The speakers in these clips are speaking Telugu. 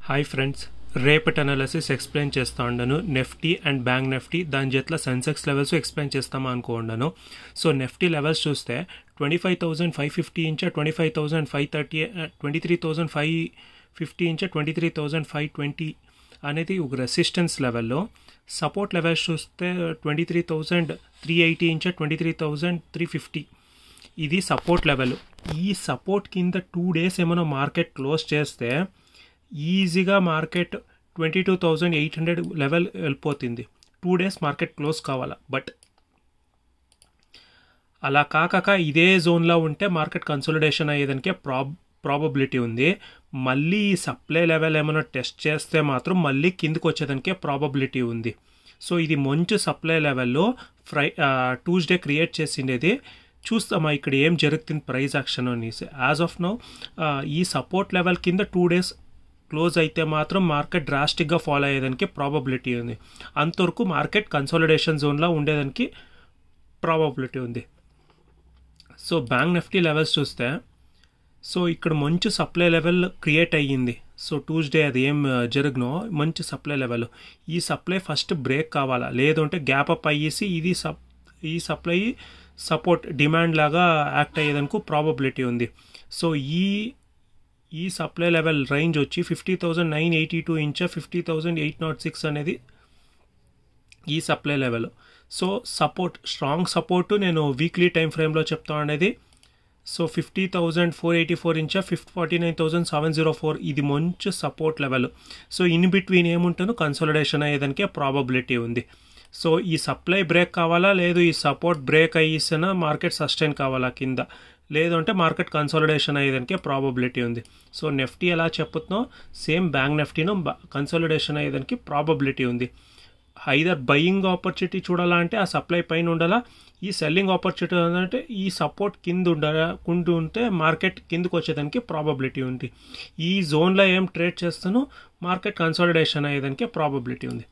హాయ్ ఫ్రెండ్స్, రేపటి అనాలిసిస్ ఎక్స్ప్లెయిన్ చేస్తా ఉన్నాను. నెఫ్టీ అండ్ బ్యాంక్ నిఫ్టీ దాని చేతిలో సెన్సెక్స్ లెవెల్స్ ఎక్స్ప్లెయిన్ చేస్తామా అనుకున్నాను. సో నెఫ్టీ లెవెల్స్ చూస్తే 25,550 ఇంచ 25,530, 23,550 ఇంచ 23,520 అనేది ఒక రెసిస్టెన్స్ లెవెల్లో. సపోర్ట్ లెవెల్స్ చూస్తే 23,380 ఇంచ 23,350 ఇది సపోర్ట్ లెవెల్. ఈ సపోర్ట్ కింద 2 days ఏమైనా మార్కెట్ క్లోజ్ చేస్తే ఈజీగా మార్కెట్ 22,800 లెవెల్ వెళ్ళిపోతుంది. 2 days మార్కెట్ క్లోజ్ కావాలా. బట్ అలా కాక ఇదే జోన్లో ఉంటే మార్కెట్ కన్సోలిడేషన్ అయ్యేదానికే ప్రాబబిలిటీ ఉంది. మళ్ళీ ఈ సప్లై లెవెల్ ఏమైనా టెస్ట్ చేస్తే మాత్రం మళ్ళీ కిందకు వచ్చేదానికే ప్రాబబిలిటీ ఉంది. సో ఇది మంచి సప్లై లెవెల్లో ట్యూస్డే క్రియేట్ చేసిండేది. చూస్తామా ఇక్కడ ఏం జరుగుతుంది ప్రైస్ యాక్షన్ అనేసి. యాజ్ ఆఫ్ నౌ ఈ సపోర్ట్ లెవెల్ కింద 2 days క్లోజ్ అయితే మాత్రం మార్కెట్ డ్రాస్టిక్గా ఫాలో అయ్యేదానికి ప్రాబబిలిటీ ఉంది. అంతవరకు మార్కెట్ కన్సాలిడేషన్ జోన్లో ఉండేదానికి ప్రాబబిలిటీ ఉంది. సో బ్యాంక్ నిఫ్టీ లెవెల్స్ చూస్తే సో ఇక్కడ మంచి సప్లై లెవెల్ క్రియేట్ అయ్యింది. సో ట్యూస్డే అది ఏం జరుగునో మంచి సప్లై లెవెల్. ఈ సప్లై ఫస్ట్ బ్రేక్ కావాలా, లేదంటే గ్యాప్ అప్ అయ్యేసి ఈ సప్లై సపోర్ట్ డిమాండ్ లాగా యాక్ట్ అయ్యేదానికి ప్రాబబిలిటీ ఉంది. సో ఈ సప్లై లెవెల్ రేంజ్ వచ్చి 50,982 ఇంచ 50,806 అనేది ఈ supply level. So support strong support నేను వీక్లీ టైం ఫ్రేమ్లో చెప్తా అనేది. సో 50,484 ఇంచ 49,704 ఇది మంచి support level. So in between ఏముంటుందో కన్సాలిడేషన్ అయ్యేదానికే ప్రాబబిలిటీ ఉంది. సో ఈ సప్లై బ్రేక్ కావాలా, లేదు ఈ సపోర్ట్ బ్రేక్ అయ్యేసినా మార్కెట్ సస్టైన్ కావాలా కింద, లేదంటే మార్కెట్ కన్సాలిడేషన్ అయ్యేదానికే ప్రాబబిలిటీ ఉంది. సో నిఫ్టీ ఎలా చెప్పుతున్నాం సేమ్ బ్యాంక్ నిఫ్టీను కన్సాలిడేషన్ అయ్యేదానికి ప్రాబబిలిటీ ఉంది. ఐదర్ బయింగ్ ఆపర్చునిటీ చూడాలంటే ఆ సప్లై పైన ఉండాలా, ఈ సెల్లింగ్ ఆపర్చునిటీ అంటే ఈ సపోర్ట్ కింద ఉంటే మార్కెట్ కిందకు వచ్చేదానికి ప్రాబబిలిటీ ఉంది. ఈ జోన్లో ఏం ట్రేడ్ చేస్తానో మార్కెట్ కన్సాలిడేషన్ అయ్యేదానికి ప్రాబబిలిటీ ఉంది.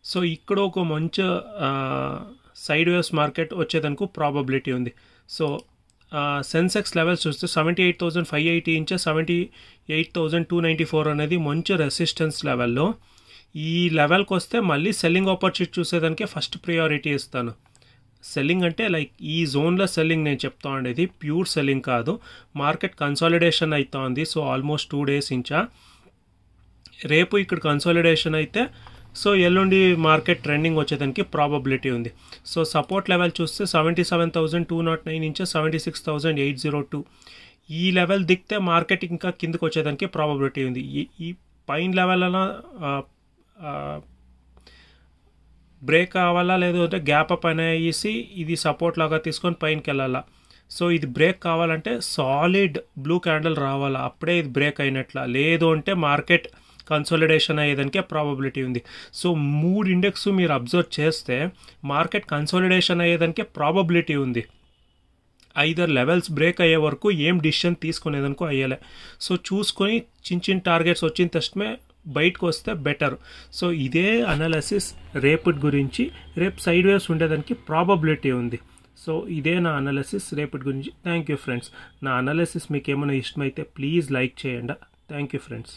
సో ఇక్కడ ఒక మంచి సైడ్ వేవ్స్ మార్కెట్ వచ్చేదానికి ప్రాబబిలిటీ ఉంది. సో సెన్సెక్స్ లెవెల్స్ చూస్తే 78,580 ఇంచ 78,294 అనేది మంచి రెసిస్టెన్స్ లెవెల్లో. ఈ లెవెల్కి వస్తే మళ్ళీ సెల్లింగ్ ఆపర్చునిటీ చూసేదానికే ఫస్ట్ ప్రియారిటీ ఇస్తాను. సెల్లింగ్ అంటే లైక్ ఈ జోన్లో సెల్లింగ్ నేను చెప్తా ఉండేది ప్యూర్ సెల్లింగ్ కాదు. మార్కెట్ కన్సాలిడేషన్ అవుతా ఉంది. So almost 2 days ఇంచా. రేపు ఇక్కడ కన్సాలిడేషన్ అయితే సో ఎల్లుండి మార్కెట్ ట్రెండింగ్ వచ్చేదానికి ప్రాబబిలిటీ ఉంది. సో సపోర్ట్ లెవెల్ చూస్తే 77,209 ఇంచ 76,802 ఈ లెవెల్ దిగితే మార్కెట్ ఇంకా కిందకు వచ్చేదానికి ప్రాబబిలిటీ ఉంది. ఈ పైన లెవెల్ అలా బ్రేక్ కావాలా, లేదంటే గ్యాప్ అప్ అనేసి ఇది సపోర్ట్ లాగా తీసుకొని పైనకి వెళ్ళాలా. సో ఇది బ్రేక్ కావాలంటే సాలిడ్ బ్లూ క్యాండిల్ రావాలా, అప్పుడే ఇది బ్రేక్ అయినట్లా, లేదు అంటే మార్కెట్ కన్సాలిడేషన్ అయ్యేదానికే ప్రాబబిలిటీ ఉంది. సో 3 ఇండెక్స్ మీరు అబ్జర్వ్ చేస్తే మార్కెట్ కన్సాలిడేషన్ అయ్యేదానికే ప్రాబబిలిటీ ఉంది. ఐదర్ లెవెల్స్ బ్రేక్ అయ్యే వరకు ఏం డిసిషన్ తీసుకునేదానికో అయ్యేలే. సో చూసుకొని చిన్న టార్గెట్స్ వచ్చిన తక్షణమే బయటకు వస్తే బెటర్. సో ఇదే అనాలిసిస్ రేపటి గురించి. రేపు సైడ్ వేవ్స్ ఉండేదానికి ప్రాబబిలిటీ ఉంది. సో ఇదే నా అనాలిసిస్ రేపటి గురించి. Thank you friends. నా అనాలిసిస్ మీకు ఏమైనా ఇష్టమైతే ప్లీజ్ లైక్ చేయండి. Thank you friends.